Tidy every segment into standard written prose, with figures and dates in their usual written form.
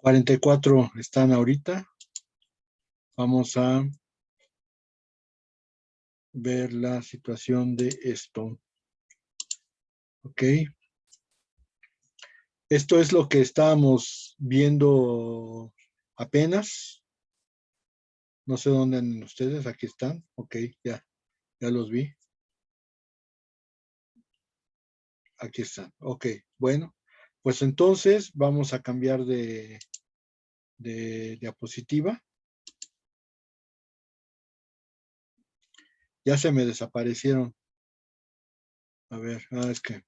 44 están ahorita. Vamos a ver la situación de esto. Ok. Esto es lo que estábamos viendo apenas. No sé dónde andan ustedes. Aquí están. Ok, ya los vi. Aquí están. Ok, bueno. Pues entonces vamos a cambiar de diapositiva. Ya se me desaparecieron. A ver, es que.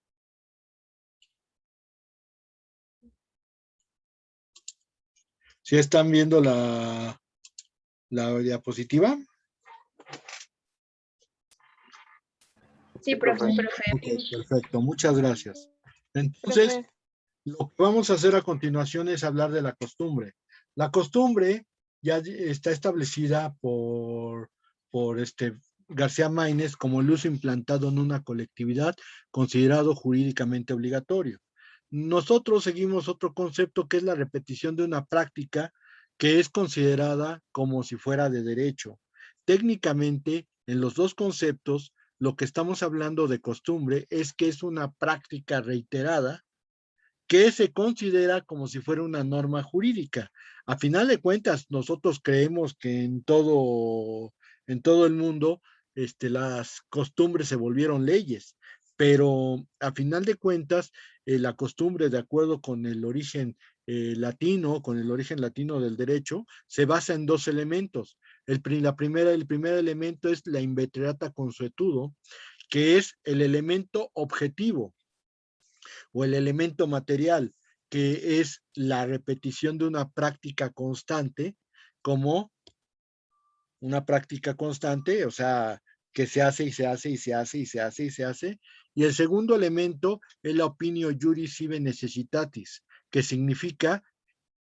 ¿Sí están viendo la diapositiva? Sí, profe. Ok, perfecto. Muchas gracias. Entonces, Profe. lo que vamos a hacer a continuación es hablar de la costumbre. La costumbre ya está establecida por García Maínez como el uso implantado en una colectividad considerado jurídicamente obligatorio. Nosotros seguimos otro concepto que es la repetición de una práctica que es considerada como si fuera de derecho. Técnicamente, en los dos conceptos, lo que estamos hablando de costumbre es que es una práctica reiterada que se considera como si fuera una norma jurídica. A final de cuentas, nosotros creemos que en todo el mundo las costumbres se volvieron leyes, pero a final de cuentas, la costumbre, de acuerdo con el origen latino, con el origen latino del derecho, se basa en dos elementos. El primer elemento es la inveterata consuetudo, que es el elemento objetivo o el elemento material, que es la repetición de una práctica constante, como una práctica constante, o sea, que se hace y se hace y se hace y se hace y se hace. Y el segundo elemento es la opinio juris sive necessitatis, que significa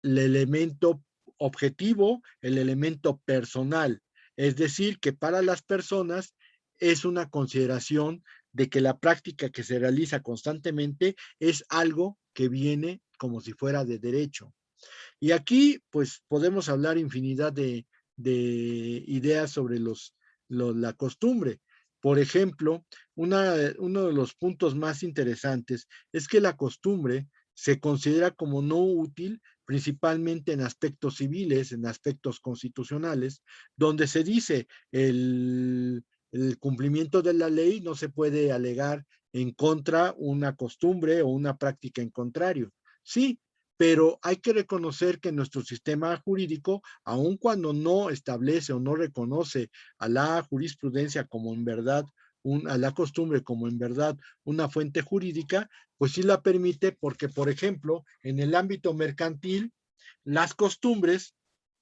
el elemento objetivo, el elemento personal. Es decir, que para las personas es una consideración de que la práctica que se realiza constantemente es algo que viene como si fuera de derecho. Y aquí, pues, podemos hablar infinidad de ideas sobre la costumbre. Por ejemplo, uno de los puntos más interesantes es que la costumbre se considera como no útil principalmente en aspectos civiles, en aspectos constitucionales, donde se dice el cumplimiento de la ley no se puede alegar en contra una costumbre o una práctica en contrario. Sí, pero hay que reconocer que nuestro sistema jurídico, aun cuando no establece o no reconoce a la jurisprudencia como en verdad, a la costumbre como en verdad una fuente jurídica, pues sí la permite porque, por ejemplo, en el ámbito mercantil, las costumbres,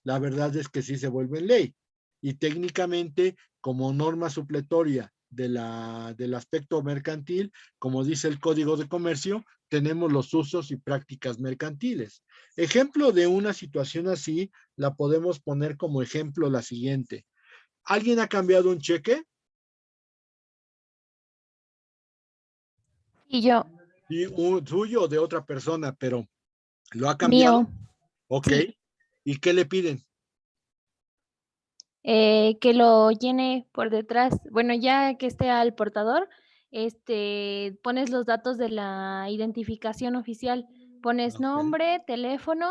la verdad es que sí se vuelven ley. Y técnicamente, como norma supletoria del aspecto mercantil, como dice el Código de Comercio, tenemos los usos y prácticas mercantiles. Ejemplo de una situación así, la podemos poner como ejemplo la siguiente. ¿Alguien ha cambiado un cheque? Y yo. Y un suyo o de otra persona, pero ¿lo ha cambiado? Mío. Ok. Sí. ¿Y qué le piden? Que lo llene por detrás. Bueno, ya que esté al portador, pones los datos de la identificación oficial. Pones Ok. nombre, teléfono,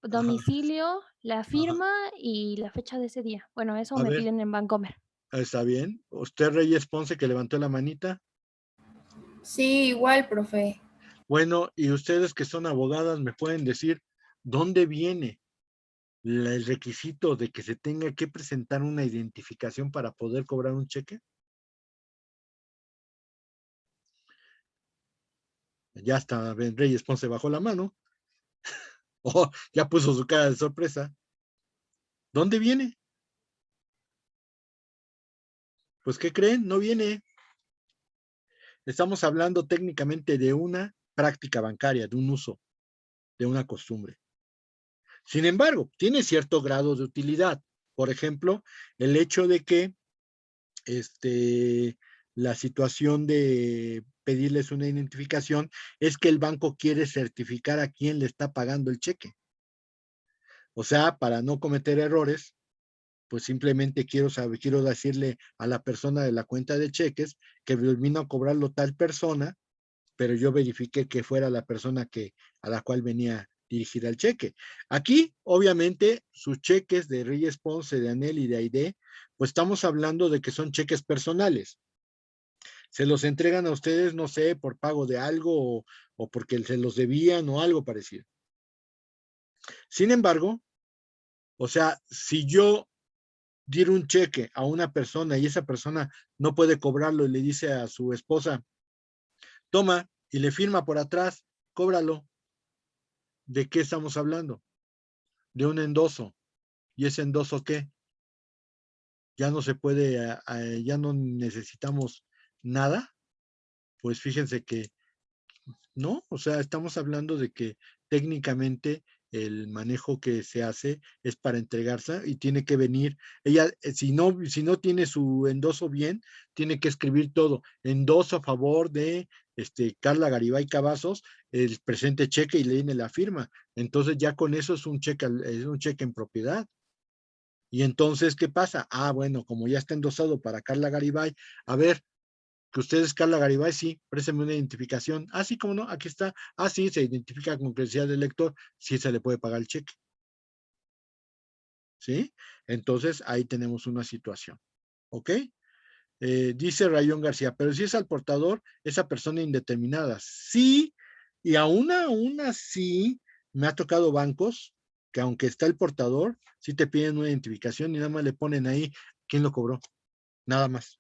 Ajá, domicilio, la ajá. firma y la fecha de ese día. Bueno, eso A me ver, piden en Bancomer. está bien. ¿Usted, Reyes Ponce, que levantó la manita? Sí, igual, profe. Bueno, y ustedes que son abogadas, ¿me pueden decir dónde viene el requisito de que se tenga que presentar una identificación para poder cobrar un cheque? Ya está, Reyes Ponce bajó la mano. Oh, ya puso su cara de sorpresa. ¿Dónde viene? Pues, ¿qué creen? No viene. Estamos hablando técnicamente de una práctica bancaria, de un uso, de una costumbre. Sin embargo, tiene cierto grado de utilidad. Por ejemplo, el hecho de que la situación de pedirles una identificación es que el banco quiere certificar a quién le está pagando el cheque. O sea, para no cometer errores, pues simplemente quiero decirle a la persona de la cuenta de cheques que vino a cobrarlo tal persona, pero yo verifiqué que fuera la persona a la cual venía dirigida el cheque. Aquí, obviamente, sus cheques de Reyes Ponce, de Anel y de Aide, pues estamos hablando de que son cheques personales. Se los entregan a ustedes, no sé, por pago de algo o porque se los debían o algo parecido. Sin embargo, o sea, si yo diera un cheque a una persona y esa persona no puede cobrarlo y le dice a su esposa, toma, y le firma por atrás, cóbralo. ¿De qué estamos hablando? De un endoso. ¿Y ese endoso qué? Ya no se puede, ya no necesitamos nada. Pues fíjense que no, o sea, estamos hablando de que técnicamente el manejo que se hace es para entregarse y tiene que venir, ella, si no tiene su endoso bien, tiene que escribir todo, endoso a favor de Carla Garibay Cavazos, el presente cheque y le viene la firma. Entonces ya con eso es un cheque en propiedad. Y entonces, ¿qué pasa? Ah, bueno, como ya está endosado para Carla Garibay, a ver, que usted es Carla Garibay, sí, présteme una identificación. Ah, sí, cómo no, aquí está. Ah, sí, se identifica con credencial del lector, sí se le puede pagar el cheque. ¿Sí? Entonces, ahí tenemos una situación. ¿Ok? Dice Rayón García, pero si es al portador, esa persona indeterminada. Sí, y aún así, me ha tocado bancos que aunque está el portador, sí te piden una identificación y nada más le ponen ahí quién lo cobró. Nada más.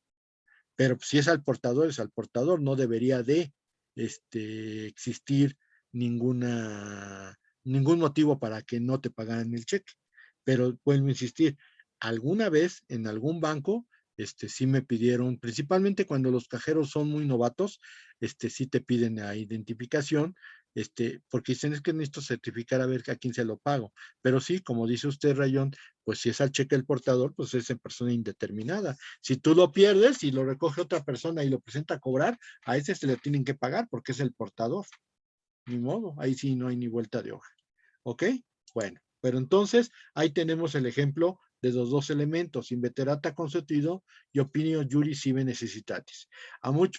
Pero si es al portador, no debería de existir ningún motivo para que no te pagaran el cheque. Pero vuelvo a insistir, alguna vez en algún banco, sí me pidieron, principalmente cuando los cajeros son muy novatos, sí te piden la identificación, porque dicen es que necesito certificar a ver a quién se lo pago. Pero sí, como dice usted, Rayón, pues si es al cheque el portador, pues es en persona indeterminada. Si tú lo pierdes y lo recoge otra persona y lo presenta a cobrar, a ese se le tienen que pagar porque es el portador. Ni modo, ahí sí no hay ni vuelta de hoja. ¿Ok? Bueno, pero entonces ahí tenemos el ejemplo de los dos elementos, inveterata consuetido y opinio juris sive necessitatis.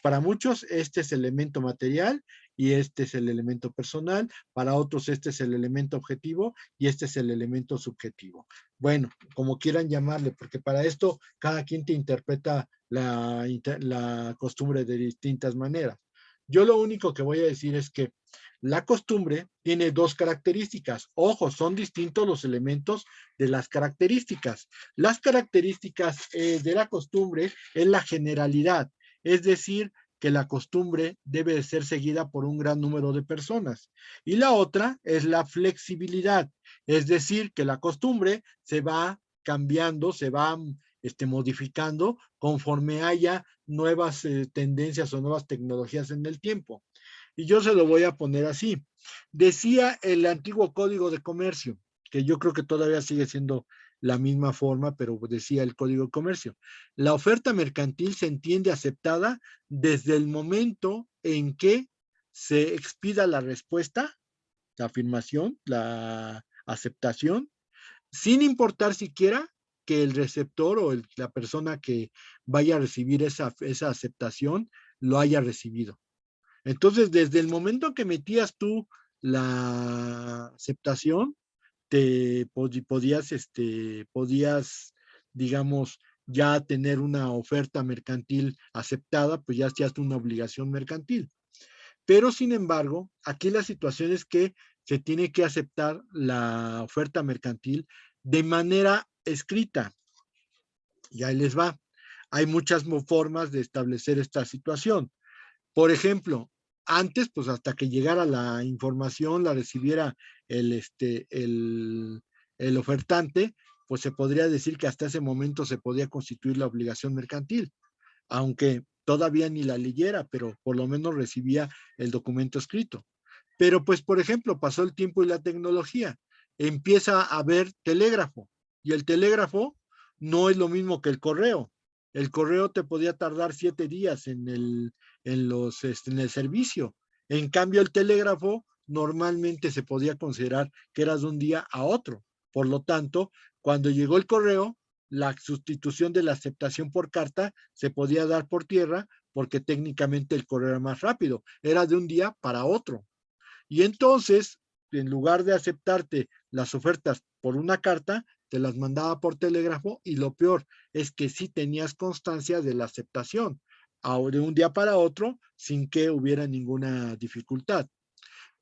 Para muchos este es el elemento material y este es el elemento personal, para otros este es el elemento objetivo y este es el elemento subjetivo. Bueno, como quieran llamarle, porque para esto cada quien te interpreta la costumbre de distintas maneras. Yo lo único que voy a decir es que la costumbre tiene dos características. Ojo, son distintos los elementos de las características. Las características de la costumbre es la generalidad, es decir, que la costumbre debe de ser seguida por un gran número de personas. Y la otra es la flexibilidad, es decir, que la costumbre se va cambiando, se va modificando conforme haya nuevas tendencias o nuevas tecnologías en el tiempo. Y yo se lo voy a poner así. Decía el antiguo Código de Comercio, que yo creo que todavía sigue siendo la misma forma, pero decía el Código de Comercio. La oferta mercantil se entiende aceptada desde el momento en que se expida la respuesta, la afirmación, la aceptación, sin importar siquiera que el receptor o la persona que vaya a recibir esa aceptación lo haya recibido. Entonces, desde el momento que metías tú la aceptación, podías, digamos, ya tener una oferta mercantil aceptada, pues ya hacías una obligación mercantil. Pero, sin embargo, aquí la situación es que se tiene que aceptar la oferta mercantil de manera escrita. Y ahí les va. Hay muchas formas de establecer esta situación. Por ejemplo, antes, pues hasta que llegara la información, la recibiera el ofertante, pues se podría decir que hasta ese momento se podía constituir la obligación mercantil, aunque todavía ni la leyera, pero por lo menos recibía el documento escrito. Pero pues, por ejemplo, pasó el tiempo y la tecnología, empieza a haber telégrafo, y el telégrafo no es lo mismo que el correo. El correo te podía tardar 7 días en el servicio. En cambio, el telégrafo normalmente se podía considerar que era de un día a otro. Por lo tanto, cuando llegó el correo, la sustitución de la aceptación por carta se podía dar por tierra porque técnicamente el correo era más rápido, era de un día para otro. Y entonces, en lugar de aceptarte las ofertas por una carta, te las mandaba por telégrafo y lo peor es que sí tenías constancia de la aceptación de un día para otro sin que hubiera ninguna dificultad.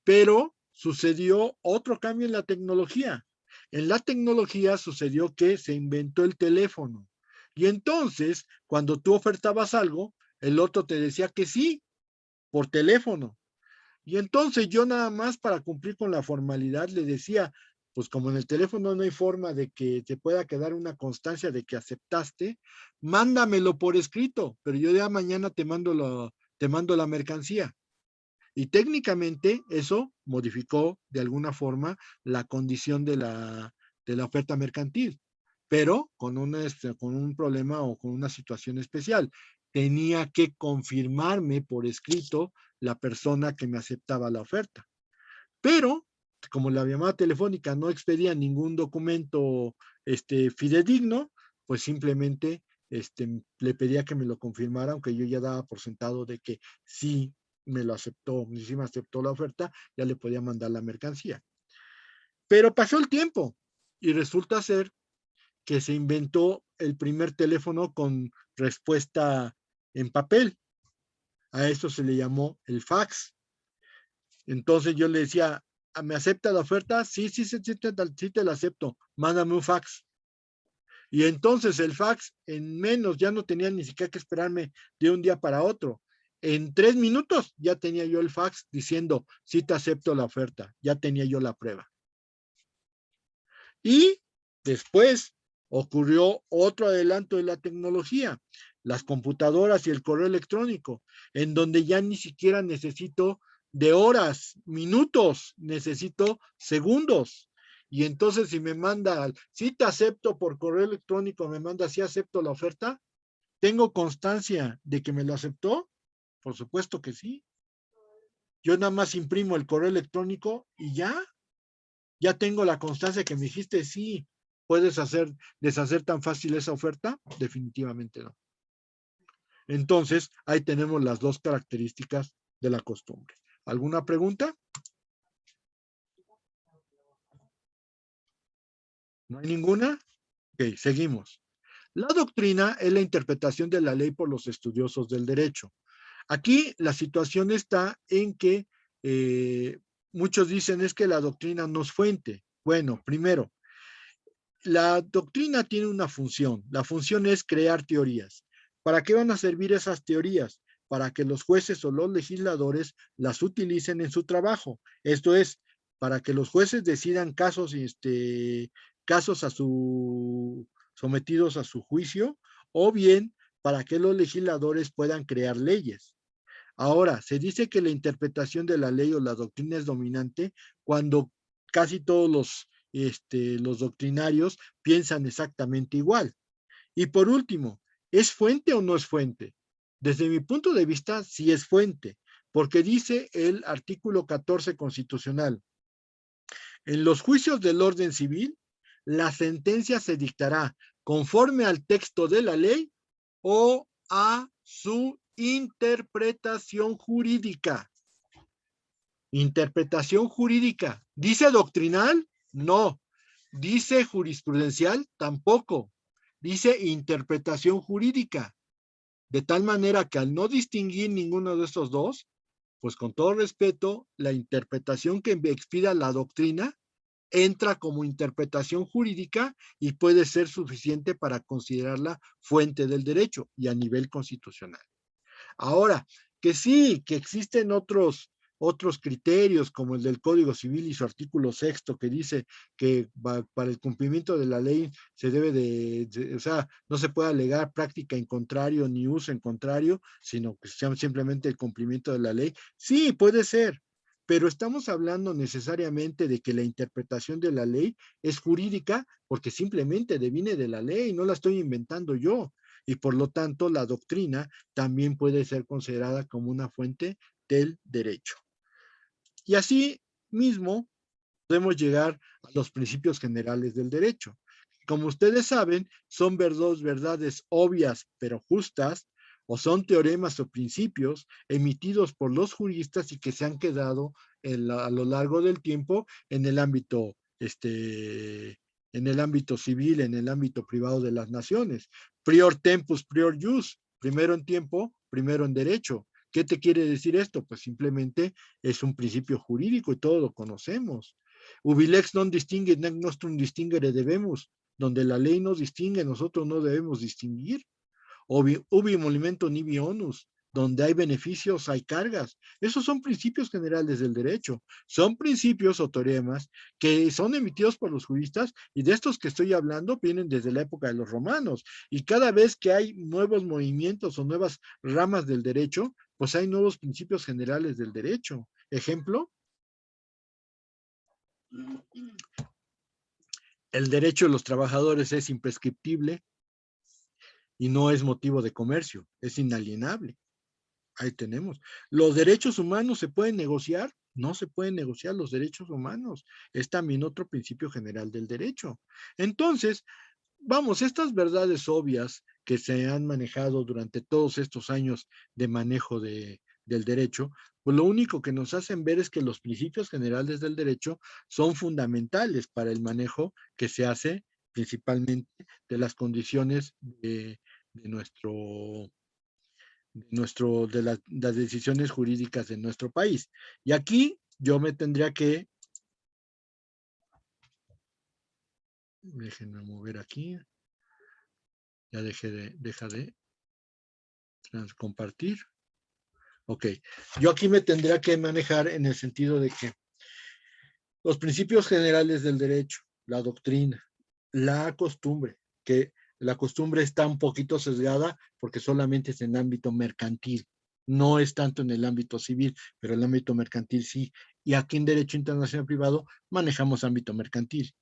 Pero sucedió otro cambio en la tecnología. En la tecnología sucedió que se inventó el teléfono. Y entonces, cuando tú ofertabas algo, el otro te decía que sí, por teléfono. Y entonces yo nada más para cumplir con la formalidad le decía, pues como en el teléfono no hay forma de que te pueda quedar una constancia de que aceptaste, mándamelo por escrito, pero yo ya mañana te mando la mercancía. Y técnicamente eso modificó de alguna forma la condición de la oferta mercantil, pero con un problema o con una situación especial. Tenía que confirmarme por escrito la persona que me aceptaba la oferta. Pero, como la llamada telefónica no expedía ningún documento fidedigno, pues simplemente le pedía que me lo confirmara, aunque yo ya daba por sentado de que sí me lo aceptó, sí me aceptó la oferta, ya le podía mandar la mercancía. Pero pasó el tiempo y resulta ser que se inventó el primer teléfono con respuesta en papel. A eso se le llamó el fax. Entonces yo le decía, ¿me acepta la oferta? Sí, sí te la acepto, mándame un fax. Y entonces el fax en menos, ya no tenía ni siquiera que esperarme de un día para otro. En 3 minutos ya tenía yo el fax diciendo, sí te acepto la oferta, ya tenía yo la prueba. Y después ocurrió otro adelanto de la tecnología, las computadoras y el correo electrónico, en donde ya ni siquiera necesito de horas, minutos, necesito segundos. Y entonces si me manda, si te acepto por correo electrónico, me manda, si acepto la oferta, ¿tengo constancia de que me lo aceptó? Por supuesto que sí. Yo nada más imprimo el correo electrónico y ya tengo la constancia que me dijiste, sí, ¿puedes deshacer tan fácil esa oferta? Definitivamente no. Entonces, ahí tenemos las dos características de la costumbre. ¿Alguna pregunta? ¿No hay ninguna? Ok, seguimos. La doctrina es la interpretación de la ley por los estudiosos del derecho. Aquí la situación está en que muchos dicen es que la doctrina no es fuente. Bueno, primero, la doctrina tiene una función. La función es crear teorías. ¿Para qué van a servir esas teorías? Para que los jueces o los legisladores las utilicen en su trabajo. Esto es, para que los jueces decidan casos sometidos a su juicio, o bien para que los legisladores puedan crear leyes. Ahora, se dice que la interpretación de la ley o la doctrina es dominante cuando casi todos los doctrinarios piensan exactamente igual. Y por último, ¿es fuente o no es fuente? Desde mi punto de vista, sí es fuente, porque dice el artículo 14 constitucional, en los juicios del orden civil, la sentencia se dictará conforme al texto de la ley o a su interpretación jurídica. Interpretación jurídica. ¿Dice doctrinal? No. ¿Dice jurisprudencial? Tampoco. Dice interpretación jurídica. De tal manera que al no distinguir ninguno de estos dos, pues con todo respeto, la interpretación que expida la doctrina entra como interpretación jurídica y puede ser suficiente para considerarla fuente del derecho y a nivel constitucional. Ahora, que sí, que existen otros criterios como el del Código Civil y su artículo 6 que dice que para el cumplimiento de la ley se debe o sea, no se puede alegar práctica en contrario ni uso en contrario, sino que sea simplemente el cumplimiento de la ley. Sí, puede ser, pero estamos hablando necesariamente de que la interpretación de la ley es jurídica porque simplemente deviene de la ley, no la estoy inventando yo. Y por lo tanto, la doctrina también puede ser considerada como una fuente del derecho. Y así mismo, podemos llegar a los principios generales del derecho. Como ustedes saben, son dos verdades obvias pero justas, o son teoremas o principios emitidos por los juristas y que se han quedado a lo largo del tiempo en el ámbito civil, en el ámbito privado de las naciones. Prior tempus, prior jus, primero en tiempo, primero en derecho. ¿Qué te quiere decir esto? Pues simplemente es un principio jurídico y todos lo conocemos. Ubilex non distingue, nec nostrum distingere debemos, donde la ley nos distingue, nosotros no debemos distinguir. Ubi emolumento nibi onus, donde hay beneficios, hay cargas. Esos son principios generales del derecho. Son principios o teoremas que son emitidos por los juristas y de estos que estoy hablando vienen desde la época de los romanos. Y cada vez que hay nuevos movimientos o nuevas ramas del derecho, pues hay nuevos principios generales del derecho. Ejemplo, el derecho de los trabajadores es imprescriptible y no es motivo de comercio, es inalienable. Ahí tenemos. ¿Los derechos humanos se pueden negociar? No se pueden negociar los derechos humanos. Es también otro principio general del derecho. Entonces, vamos, estas verdades obvias que se han manejado durante todos estos años de manejo del derecho, pues lo único que nos hacen ver es que los principios generales del derecho son fundamentales para el manejo que se hace principalmente de las condiciones de las decisiones jurídicas de nuestro país. Y aquí yo me tendría que, déjenme mover aquí, ya deja de compartir. Ok, yo aquí me tendría que manejar en el sentido de que los principios generales del derecho, la doctrina, la costumbre, que la costumbre está un poquito sesgada porque solamente es en el ámbito mercantil, no es tanto en el ámbito civil, pero el ámbito mercantil sí. Y aquí en Derecho Internacional Privado manejamos ámbito mercantil.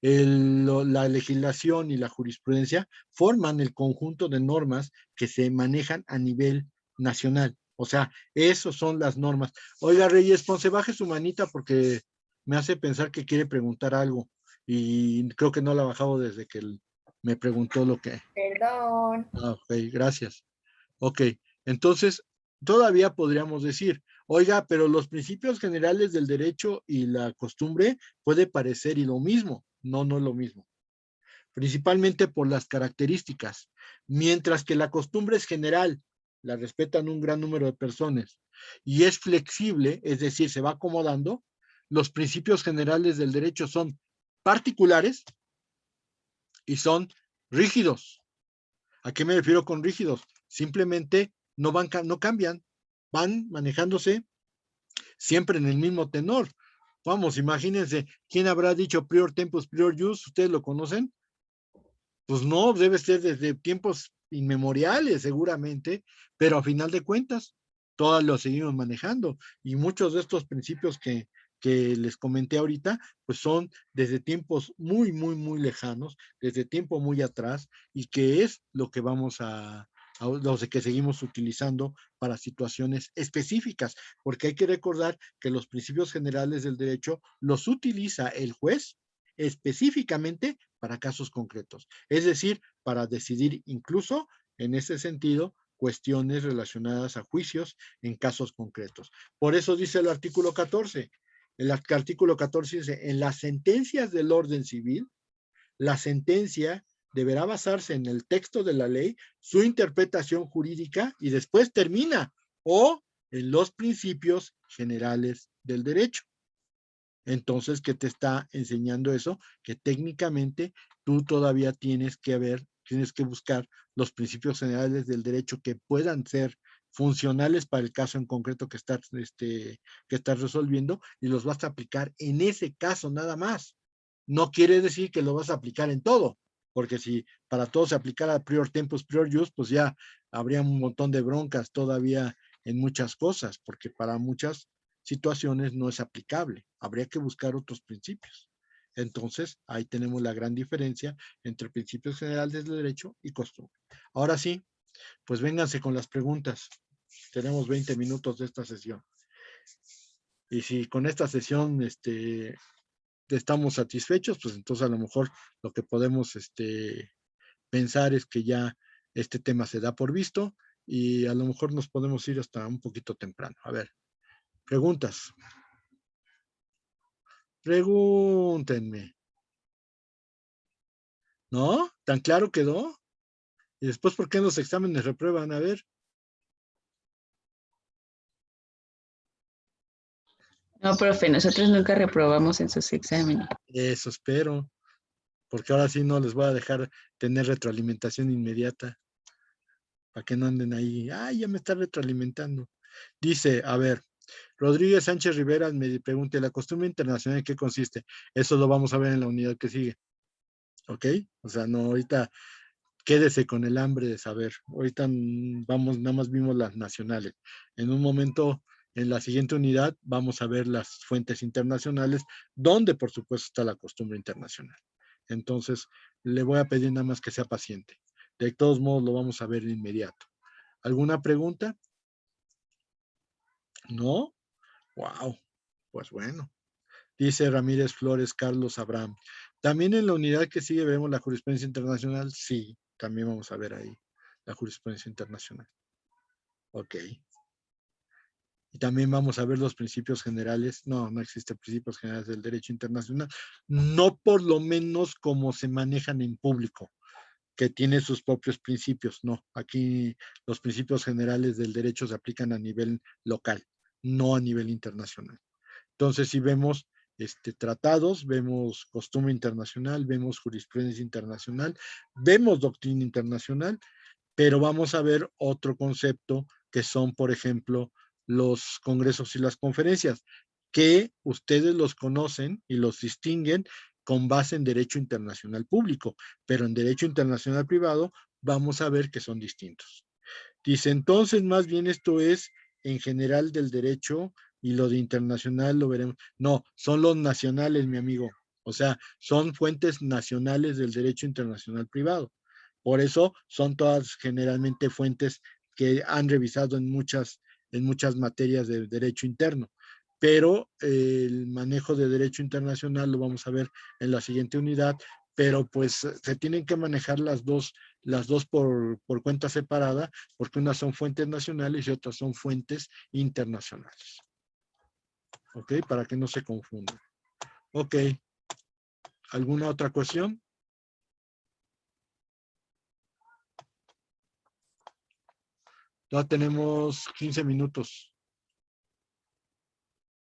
La legislación y la jurisprudencia forman el conjunto de normas que se manejan a nivel nacional. O sea, esas son las normas. Oiga, Reyes, Ponce, baje su manita porque me hace pensar que quiere preguntar algo y creo que no la ha bajado desde que me preguntó lo que... Perdón. Ok, gracias. Ok, entonces todavía podríamos decir, oiga, pero los principios generales del derecho y la costumbre puede parecer y lo mismo. No, no es lo mismo. Principalmente por las características. Mientras que la costumbre es general, la respetan un gran número de personas y es flexible, es decir, se va acomodando, los principios generales del derecho son particulares y son rígidos. ¿A qué me refiero con rígidos? Simplemente no cambian, van manejándose siempre en el mismo tenor. Vamos, imagínense, ¿quién habrá dicho prior tempus, prior jus? ¿Ustedes lo conocen? Pues no, debe ser desde tiempos inmemoriales seguramente, pero a final de cuentas, todas lo seguimos manejando y muchos de estos principios que les comenté ahorita, pues son desde tiempos muy, muy, muy lejanos, desde tiempo muy atrás y que es lo que los que seguimos utilizando para situaciones específicas, porque hay que recordar que los principios generales del derecho los utiliza el juez específicamente para casos concretos, es decir, para decidir incluso en ese sentido cuestiones relacionadas a juicios en casos concretos. Por eso dice el artículo 14. El artículo 14 dice, en las sentencias del orden civil, la sentencia deberá basarse en el texto de la ley, su interpretación jurídica y después termina, o en los principios generales del derecho. Entonces, ¿qué te está enseñando eso? Que técnicamente tú todavía tienes que buscar los principios generales del derecho que puedan ser funcionales para el caso en concreto que estás resolviendo y los vas a aplicar en ese caso nada más. No quiere decir que lo vas a aplicar en todo, porque si para todo se aplicara prior tempus, prior jus, pues ya habría un montón de broncas todavía en muchas cosas, porque para muchas situaciones no es aplicable. Habría que buscar otros principios. Entonces, ahí tenemos la gran diferencia entre principios generales del derecho y costumbre. Ahora sí, pues vénganse con las preguntas. Tenemos 20 minutos de esta sesión. Y si con esta sesión estamos satisfechos, pues entonces a lo mejor lo que podemos pensar es que ya este tema se da por visto y a lo mejor nos podemos ir hasta un poquito temprano. A ver, preguntas. Pregúntenme. ¿No? ¿Tan claro quedó? Y después, ¿por qué en los exámenes reprueban? A ver. No, profe, nosotros nunca reprobamos en sus exámenes. Eso espero, porque ahora sí no les voy a dejar tener retroalimentación inmediata, para que no anden ahí, ay, ya me está retroalimentando. Dice, a ver, Rodríguez Sánchez Rivera me pregunta, ¿la costumbre internacional en qué consiste? Eso lo vamos a ver en la unidad que sigue, ¿ok? O sea, no, ahorita quédese con el hambre de saber. Ahorita vamos, nada más vimos las nacionales. En un momento, en la siguiente unidad, vamos a ver las fuentes internacionales, donde por supuesto está la costumbre internacional. Entonces, le voy a pedir nada más que sea paciente. De todos modos, lo vamos a ver de inmediato. ¿Alguna pregunta? ¿No? Wow. Pues bueno. Dice Ramírez Flores Carlos Abraham. También en la unidad que sigue vemos la jurisprudencia internacional. Sí, también vamos a ver ahí la jurisprudencia internacional. Ok. Y también vamos a ver los principios generales. No, no existen principios generales del derecho internacional. No por lo menos como se manejan en público, que tiene sus propios principios. No, aquí los principios generales del derecho se aplican a nivel local, no a nivel internacional. Entonces, si vemos tratados, vemos costumbre internacional, vemos jurisprudencia internacional, vemos doctrina internacional, pero vamos a ver otro concepto que son, por ejemplo, los congresos y las conferencias, que ustedes los conocen y los distinguen con base en derecho internacional público, pero en derecho internacional privado vamos a ver que son distintos. Dice, entonces, más bien esto es en general del derecho y lo de internacional lo veremos. No, son los nacionales, mi amigo. O sea, son fuentes nacionales del derecho internacional privado. Por eso son todas generalmente fuentes que han revisado en muchas materias de derecho interno. Pero el manejo de derecho internacional lo vamos a ver en la siguiente unidad, pero pues se tienen que manejar las dos por cuenta separada, porque unas son fuentes nacionales y otras son fuentes internacionales. ¿Ok? Para que no se confundan. Ok. ¿Alguna otra cuestión? Ya tenemos 15 minutos.